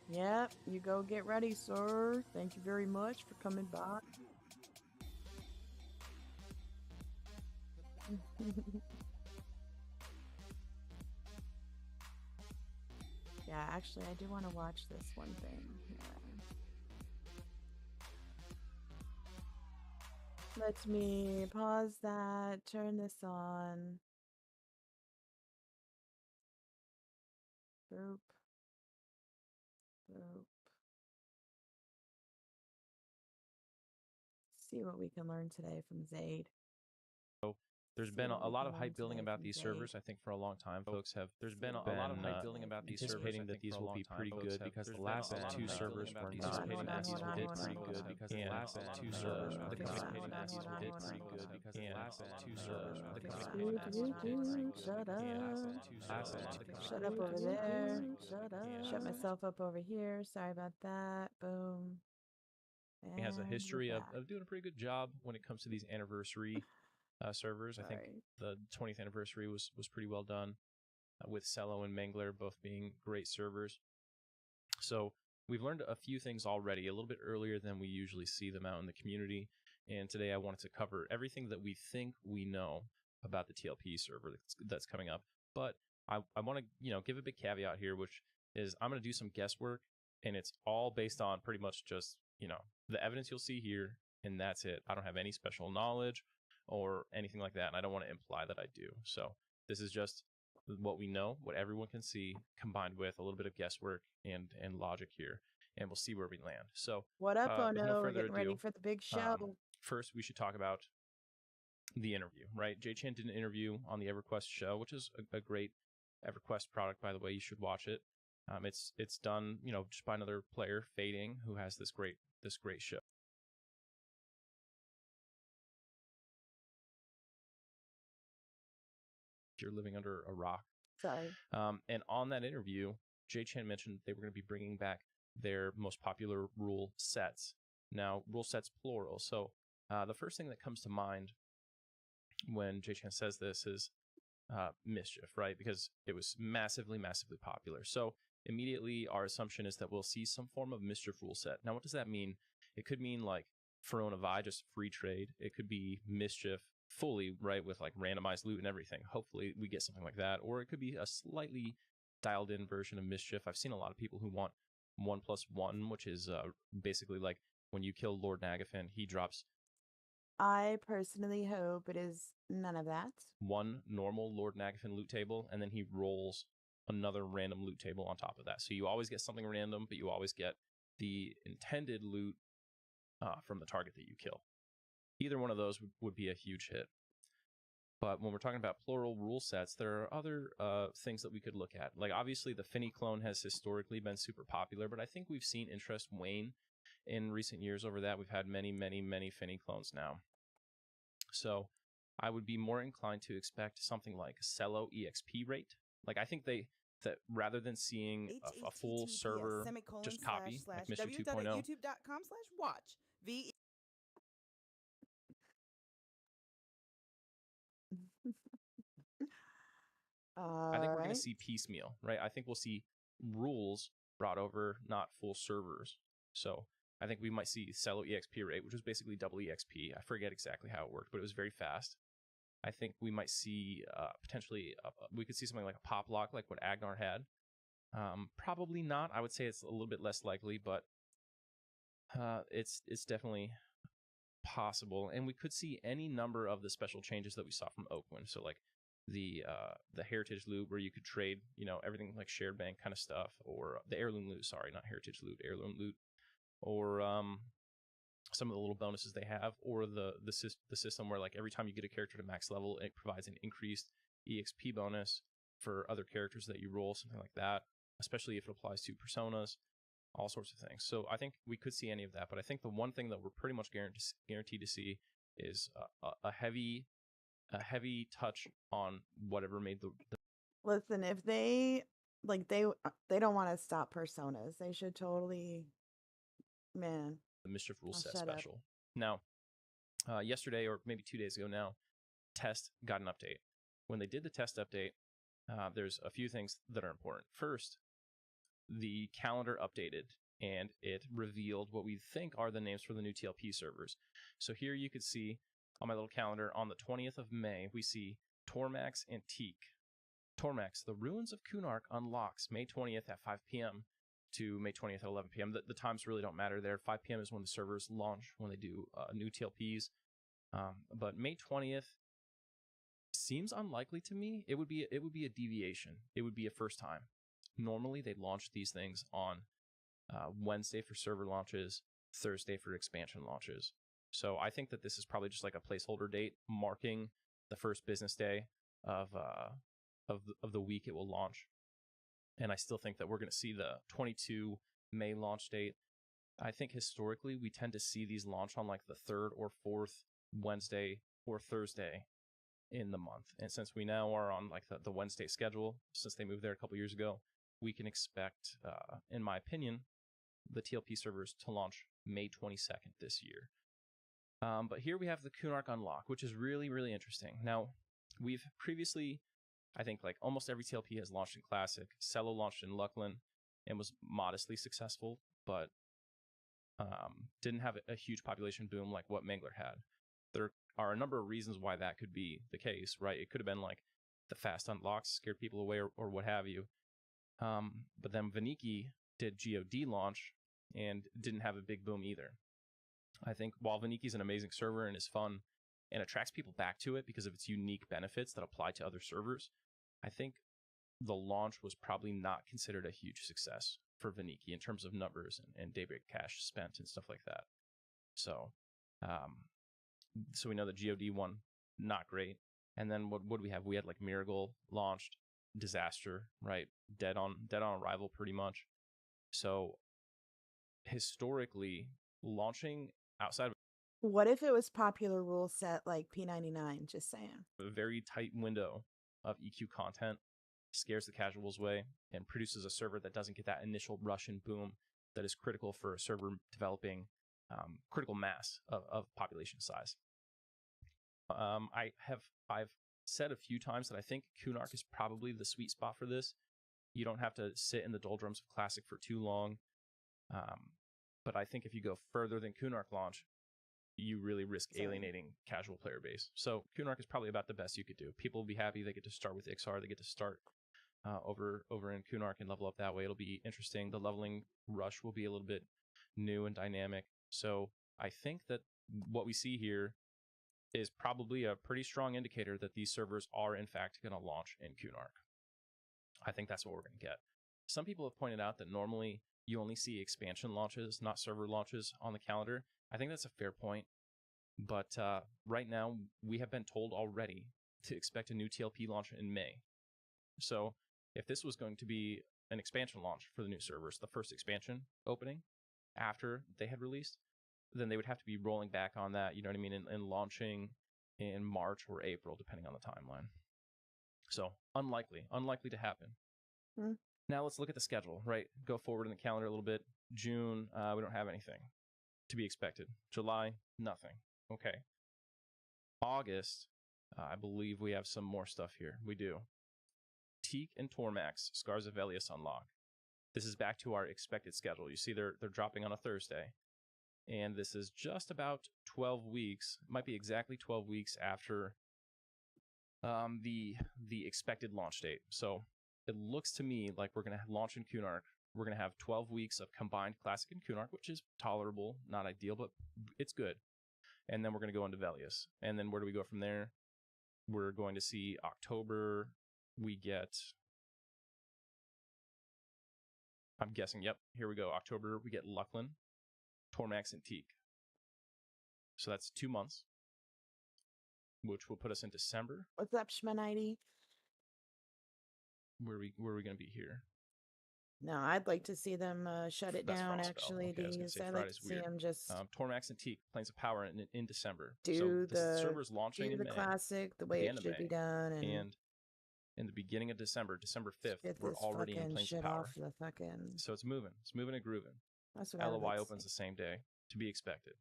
Yep, you go get ready, sir. Thank you very much for coming by. Yeah, actually, I do want to watch this one thing. Yeah. Let me pause that, turn this on. Boop. Boop. See what we can learn today from Zaid. There's been a lot of hype building about these servers. I think for a long time, folks have been anticipating that these will be pretty good because the last two servers were not did pretty good because the last two servers were anticipating that these did pretty good because the last two servers were anticipating that these did pretty good. Shut up over there. Shut myself up over here. Sorry about that. Boom. He has a history of doing a pretty good job when it comes to these anniversary servers. I think the 20th anniversary was pretty well done with Cello and Mangler both being great servers. So we've learned a few things already, a little bit earlier than we usually see them out in the community. And today I wanted to cover everything that we think we know about the TLP server that's coming up. But I want to give a big caveat here, which is I'm going to do some guesswork, and it's all based on pretty much just the evidence you'll see here, and that's it. I don't have any special knowledge or anything like that, and I don't want to imply that I do. So this is just what we know, what everyone can see, combined with a little bit of guesswork and logic here, and we'll see where we land. So what up, with no We're further getting ready for the big show. First, we should talk about the interview, right? Jay Chan did an interview on the EverQuest show, which is a great EverQuest product, by the way. You should watch it. It's done, just by another player, Fading, who has this great show. You're living under a rock. Sorry. And on that interview, Jay Chan mentioned they were going to be bringing back their most popular rule sets. Now, rule sets plural. So the first thing that comes to mind when Jay Chan says this is Mischief, right? Because it was massively, massively popular. So immediately our assumption is that we'll see some form of Mischief rule set. Now, what does that mean? It could mean like Verona Vi, just free trade. It could be Mischief fully, right, with like randomized loot and everything. Hopefully we get something like that. Or it could be a slightly dialed in version of Mischief. I've seen a lot of people who want 1+1, which is basically like when you kill Lord Nagafen, he drops. I personally hope it is none of that. One normal Lord Nagafen loot table, and then he rolls another random loot table on top of that. So you always get something random, but you always get the intended loot from the target that you kill. Either one of those would be a huge hit. But when we're talking about plural rule sets, there are other things that we could look at. Like, obviously, the Finny clone has historically been super popular, but I think we've seen interest wane in recent years over that. We've had many, many, many Finny clones now. So I would be more inclined to expect something like Cello EXP rate. Like, I think that rather than seeing a full server just copy, like Mr. 2.0. YouTube.com/watch. I think we're going to see piecemeal, right? I think we'll see rules brought over, not full servers. So I think we might see Cello EXP rate, which was basically double EXP. I forget exactly how it worked, but it was very fast. I think we might see potentially, we could see something like a pop lock, like what Agnar had. Probably not. I would say it's a little bit less likely, but it's definitely possible. And we could see any number of the special changes that we saw from Oakwind. So like the heritage loot where you could trade, everything like shared bank kind of stuff, or the heirloom loot, sorry, not heritage loot, heirloom loot, or some of the little bonuses they have, or the system where like every time you get a character to max level, it provides an increased EXP bonus for other characters that you roll, something like that, especially if it applies to personas, all sorts of things. So I think we could see any of that, but I think the one thing that we're pretty much guaranteed to see is a heavy touch on whatever made the Listen, if they don't want to stop personas, they should totally, man. The Mischief rule set special. Now, yesterday or maybe 2 days ago now, Test got an update. When they did the Test update, there's a few things that are important. First, the calendar updated and it revealed what we think are the names for the new TLP servers. So here you could see on my little calendar on the 20th of May, we see Tormax Antique. Tormax, the Ruins of Kunark unlocks May 20th at 5 p.m. to May 20th at 11 p.m. The times really don't matter there. 5 p.m. is when the servers launch, when they do new TLPs. But May 20th seems unlikely to me. It would be a deviation. It would be a first time. Normally, they launch these things on Wednesday for server launches, Thursday for expansion launches. So I think that this is probably just like a placeholder date marking the first business day of the week it will launch. And I still think that we're going to see the 22 May launch date. I think historically we tend to see these launch on like the third or fourth Wednesday or Thursday in the month. And since we now are on like the Wednesday schedule, since they moved there a couple years ago, we can expect, in my opinion, the TLP servers to launch May 22nd this year. But here we have the Kunark Unlock, which is really, really interesting. Now, we've previously, I think like almost every TLP has launched in Classic. Cello launched in Luckland and was modestly successful, but didn't have a huge population boom like what Mangler had. There are a number of reasons why that could be the case, right? It could have been like the fast unlocks scared people away or what have you. But then Vaniki did GOD launch and didn't have a big boom either. I think while Vaniki's an amazing server and is fun and attracts people back to it because of its unique benefits that apply to other servers, I think the launch was probably not considered a huge success for Vaniki in terms of numbers and daybreak cash spent and stuff like that. So, so we know that GOD won, not great. And then what do we have? We had like Miracle launched, disaster, right? Dead on arrival pretty much. So historically, launching outside of What if it was popular rule set like P99? Just saying. a very tight window of EQ content scares the casuals away and produces a server that doesn't get that initial rush and boom that is critical for a server developing critical mass of population size. I've said a few times that I think Kunark is probably the sweet spot for this. You don't have to sit in the doldrums of Classic for too long. But I think if you go further than Kunark launch, you really risk alienating casual player base. So Kunark is probably about the best you could do. People will be happy. They get to start with XR. They get to start over in Kunark and level up that way. It'll be interesting. The leveling rush will be a little bit new and dynamic. So I think that what we see here is probably a pretty strong indicator that these servers are in fact going to launch in Kunark. I think that's what we're going to get. Some people have pointed out that normally you only see expansion launches, not server launches on the calendar. I think that's a fair point. But right now, we have been told already to expect a new TLP launch in May. So if this was going to be an expansion launch for the new servers, the first expansion opening after they had released, then they would have to be rolling back on that, you know what I mean, and launching in March or April, depending on the timeline. So unlikely to happen. Now let's look at the schedule, right? Go forward in the calendar a little bit. June, we don't have anything to be expected. July, nothing. Okay. August, I believe we have some more stuff here. We do. Teak and Tormax, Scars of Velius unlock. This is back to our expected schedule. You see they're dropping on a Thursday. And this is just about 12 weeks, might be exactly 12 weeks after the expected launch date. So it looks to me like we're going to launch in Kunark. We're going to have 12 weeks of combined Classic and Kunark, which is tolerable, not ideal, but it's good. And then we're going to go into Velius. And then where do we go from there? We're going to see October. We get, I'm guessing, yep, here we go. October, we get Luckland, Tormax, and Teak. So that's 2 months, which will put us in December. What's up, Shmanity? Where are we going to be here? No, I'd like to see them shut it That's down, Frostspell. actually. Okay, I was gonna say I'd like Friday's to see weird. them just Tormax and Teak, Plains of Power in December. do so the server's launching in the May, classic the at way the it end of should be May, done, and in the beginning of December, December 5th, get we're this already in fucking Plains of shit Power. off the fucking. So it's moving and grooving. That's what I would LOI like to opens see. the same day, to be expected.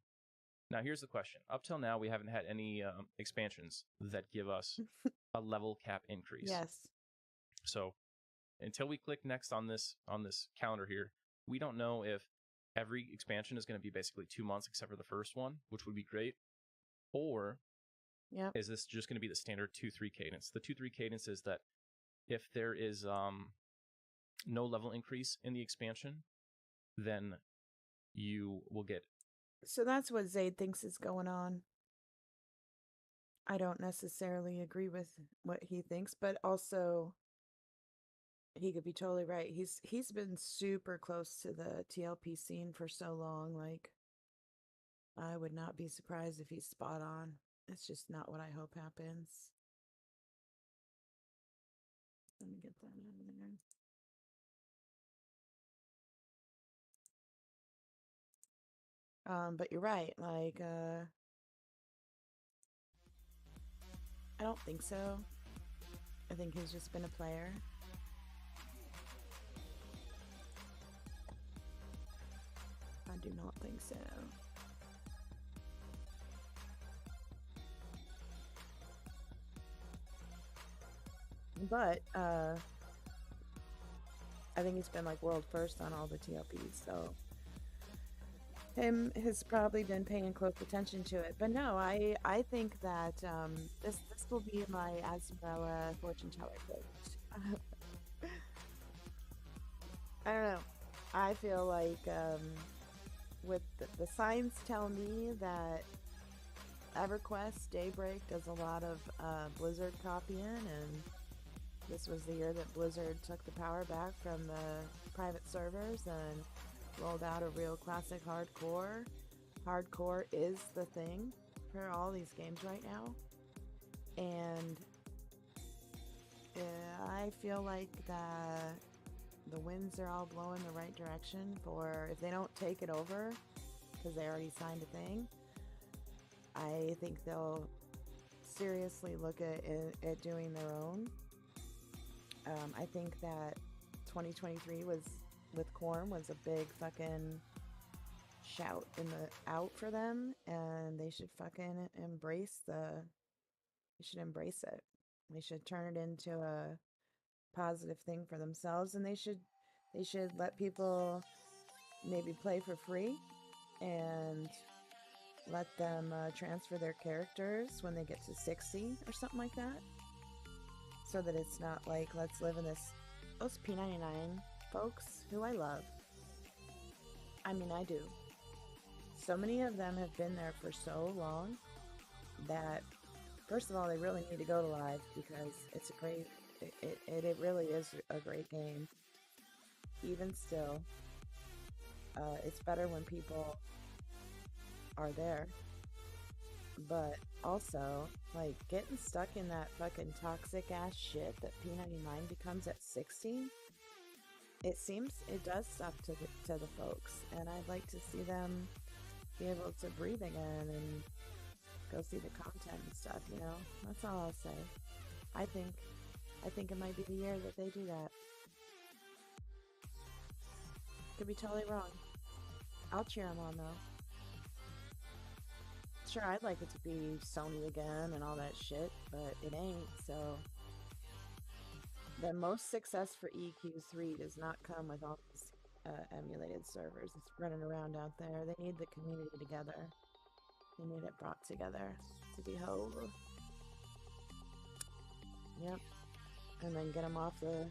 Now here's the question. Up till now, we haven't had any expansions that give us a level cap increase. Yes. So until we click next on this calendar here, we don't know if every expansion is going to be basically 2 months except for the first one, which would be great, or is this just going to be the standard 2-3 cadence? The 2-3 cadence is that if there is no level increase in the expansion, then you will get. So that's what Zayd thinks is going on. I don't necessarily agree with what he thinks, but also he could be totally right. He's been super close to the TLP scene for so long. Like, I would not be surprised if he's spot on. It's just not what I hope happens. Let me get that out of there. But you're right. Like, I don't think so. I think he's just been a player. I do not think so. But, I think he's been like world first on all the TLPs, so him has probably been paying close attention to it. But no, I think that this will be my Azmirela fortune teller quote. I don't know. I feel like with the signs tell me that EverQuest Daybreak does a lot of Blizzard copying, and this was the year that Blizzard took the power back from the private servers and rolled out a real classic hardcore. Hardcore is the thing for all these games right now. And I feel like the winds are all blowing the right direction for, if they don't take it over, because they already signed a thing, I think they'll seriously look at doing their own. I think that 2023 with Corm was a big fucking shout out for them, and they should fucking embrace it. They should turn it into a positive thing for themselves, and they should let people maybe play for free and let them transfer their characters when they get to 60 or something like that, so that it's not like, let's live in those P99 folks who I love. I mean, I do. So many of them have been there for so long that, first of all, they really need to go to live, because it's a great, it really is a great game. Even still, it's better when people are there. But also, like, getting stuck in that fucking toxic ass shit that P99 becomes at 60, it does suck to the folks, and I'd like to see them be able to breathe again and go see the content and stuff, you know? That's all I'll say. I think it might be the year that they do that. Could be totally wrong. I'll cheer them on, though. Sure, I'd like it to be Sony again and all that shit, but it ain't, so... The most success for EQ3 does not come with all these emulated servers. It's running around out there. They need the community together. They need it brought together to be whole. Yep. And then get them off the...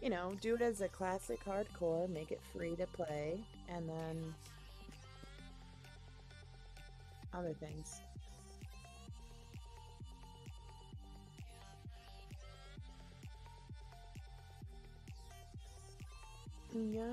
You know, do it as a classic hardcore, make it free to play, and then... other things. Yeah.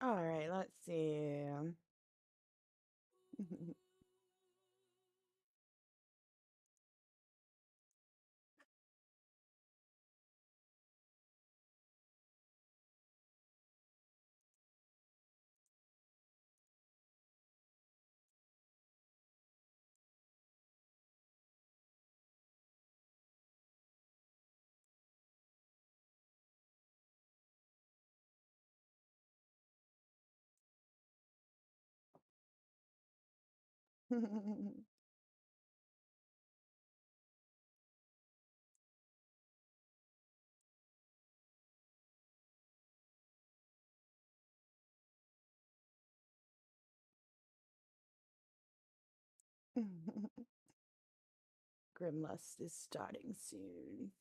All right, let's see. Grimlust is starting soon.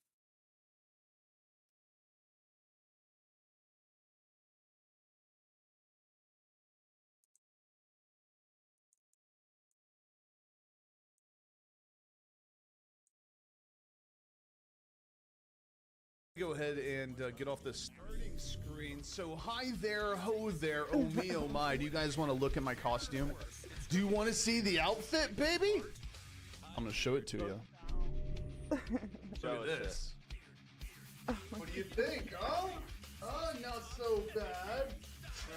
Go ahead and get off the starting screen. So hi there, ho there, oh me, oh my. Do you guys want to look at my costume? Do you want to see the outfit, baby? I'm going to show it to you. Look at this. What do you think, huh? Not so bad.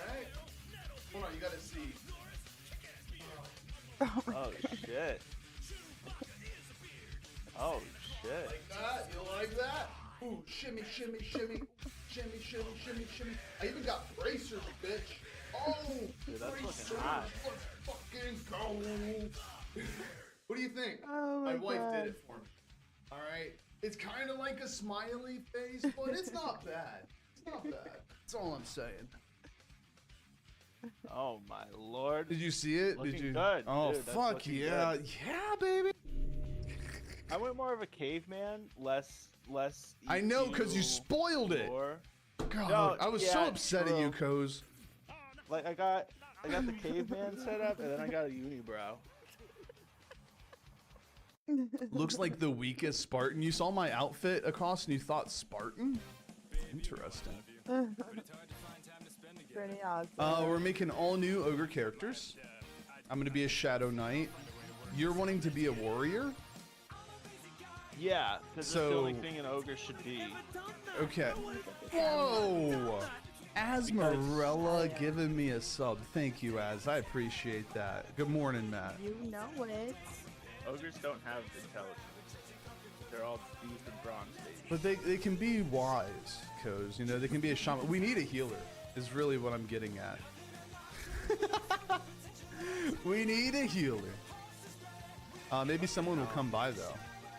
Right? Hold on, you got to see. Oh shit. Oh shit. Like that? You like that? Ooh, shimmy, shimmy, shimmy. Shimmy, shimmy, shimmy, shimmy. I even got bracers, bitch. Oh, Dude, that's bracers. looking hot. Let's fucking go. What do you think? Oh my my wife God. did it for me. All right. It's kind of like a smiley face, but it's not bad. It's not bad. That's all I'm saying. Oh my lord. Did you see it? Looking Did you? good, Oh, dude, that's fuck looking yeah. good. Yeah, baby. I went more of a caveman, less. I know, because you EU spoiled it. lore. God, No, I was yeah, so upset at you, true. Coz. Like I got the caveman set up, and then I got a unibrow. Looks like the weakest Spartan. You saw my outfit across and you thought Spartan? Interesting. Pretty awesome. We're making all new ogre characters. I'm gonna be a Shadow Knight. You're wanting to be a warrior? Yeah, because So- that's the only thing an ogre should be. Okay. Whoa! Azmirela giving me a sub. Thank you, Az. I appreciate that. Good morning, Matt. You know it. Ogres don't have intelligence. They're all beef and bronze babies. But they can be wise, Coz. You know, they can be a shaman. We need a healer, is really what I'm getting at. We need a healer. Maybe someone will come by, though.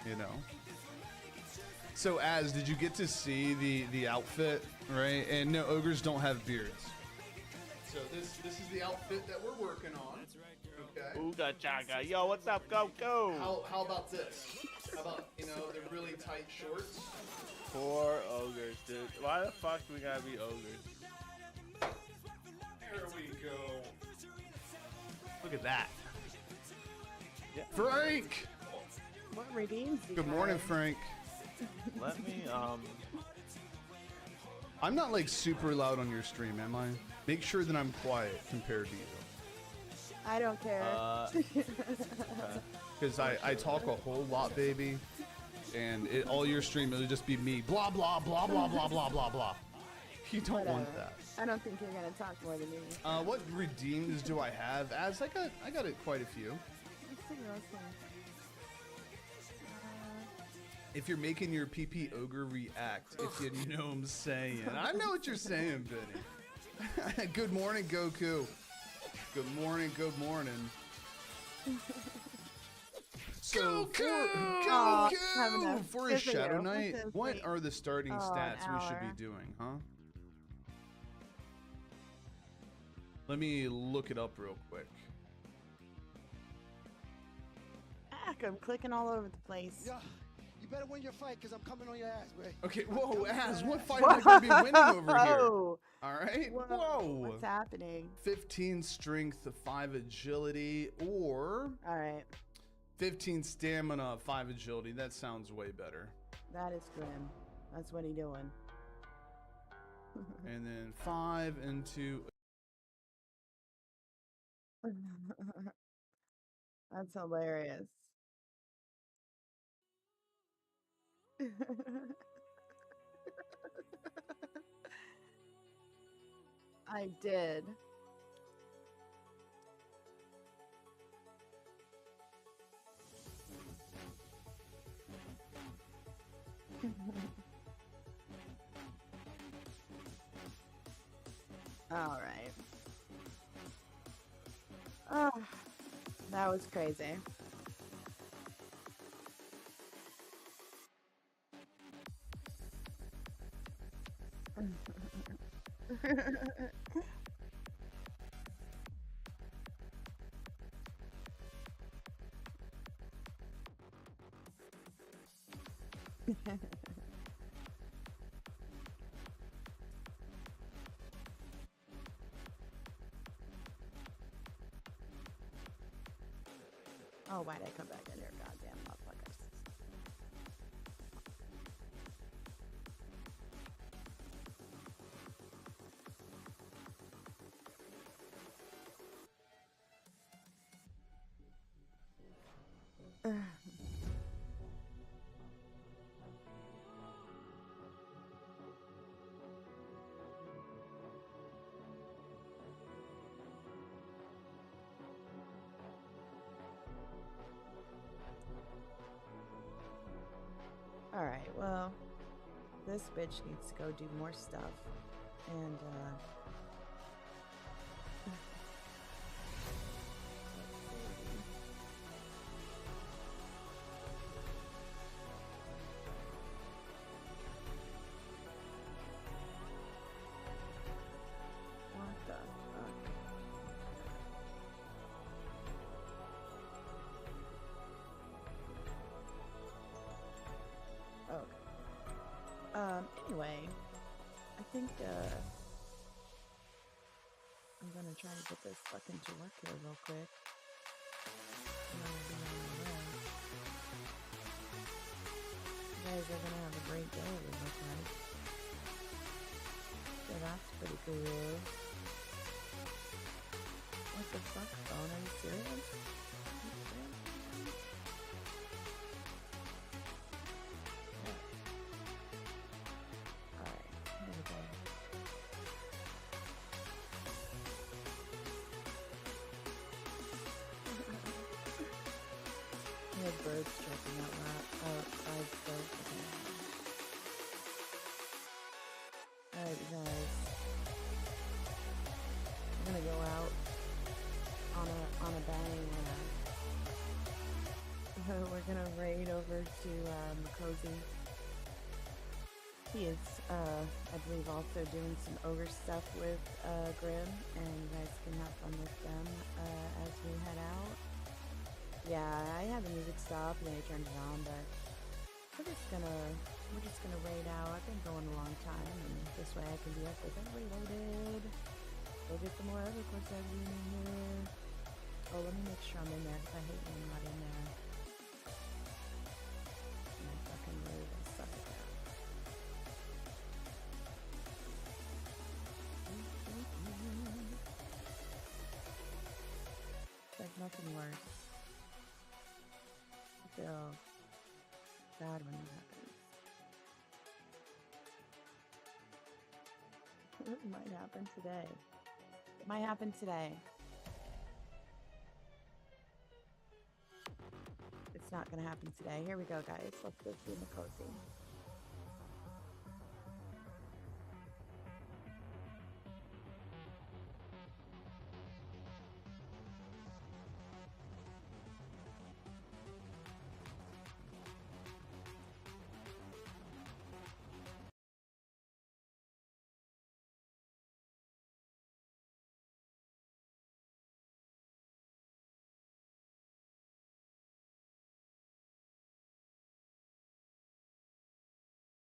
You know. So, Az, did you get to see the outfit, right? And no, ogres don't have beards. So this is the outfit that we're working on. Okay. Ooga chaga. Yo, what's up? Go, go. How about this? How about, you know, the really tight shorts? Poor ogres, dude. Why the fuck do we gotta be ogres? There we go. Look at that. Yeah. Frank! What redeems you? Good morning, guys? Frank. Let me, I'm not like super loud on your stream, am I? Make sure that I'm quiet compared to you. I don't care. Because I talk a whole lot, baby. And all your stream, it'll just be me. Blah, blah, blah, blah, blah, blah, blah, blah. You don't want Whatever. that. I don't think you're gonna talk more than me. What redeems do I have? As I got it quite a few. Let's see, let's see. If you're making your PP ogre react, if you know what I'm saying. I know what you're saying, Benny. Good morning, Goku. Good morning, good morning. So Goku! for a Good for Shadow you. Knight, This is what sweet. are the starting Oh, an stats we should hour. be doing, huh? Let me look it up real quick. Heck, I'm clicking all over the place. Yeah, you better win your fight because I'm coming on your ass, Ray. Okay, whoa, Az, what fight am I going to be winning over here? Whoa! All right, Whoa! whoa. What's happening? 15 strength, 5 agility, or All right, 15 stamina, 5 agility. That sounds way better. that is grim. That's what he doing. And then 5 into That's hilarious. I did. All right. Oh, that was crazy. Oh, why'd I come back in here? Goddamn motherfuckers. All right, well, this bitch needs to go do more stuff. And, what the fuck? Okay. Anyway, I think, I'm gonna try to get this fucking to work here real quick. And then I'll be on my way. You guys are gonna have a great day, it looks like. So that's pretty cool. What the fuck, phone? Are you serious? Alright, here we go. We have birds chirping out loud outside still. Alright, you guys. I'm gonna go out on a bang. We're gonna raid over to Makozy. He is, I believe, also doing some ogre stuff with Grim, and you guys can have fun with them as we head out. Yeah, I had the music stop and then I turned it on, but we're just gonna raid out. I've been going a long time, and this way I can be up with Overloaded. Go get some more EverQuest I II in here. Oh, let me make sure I'm in there because I hate when I'm not in there. And I fucking really suck at that. It's like nothing worse. I feel bad when it happens. It might happen today. It might happen today. It's not gonna happen today. Here we go, guys. Let's go see Makozy.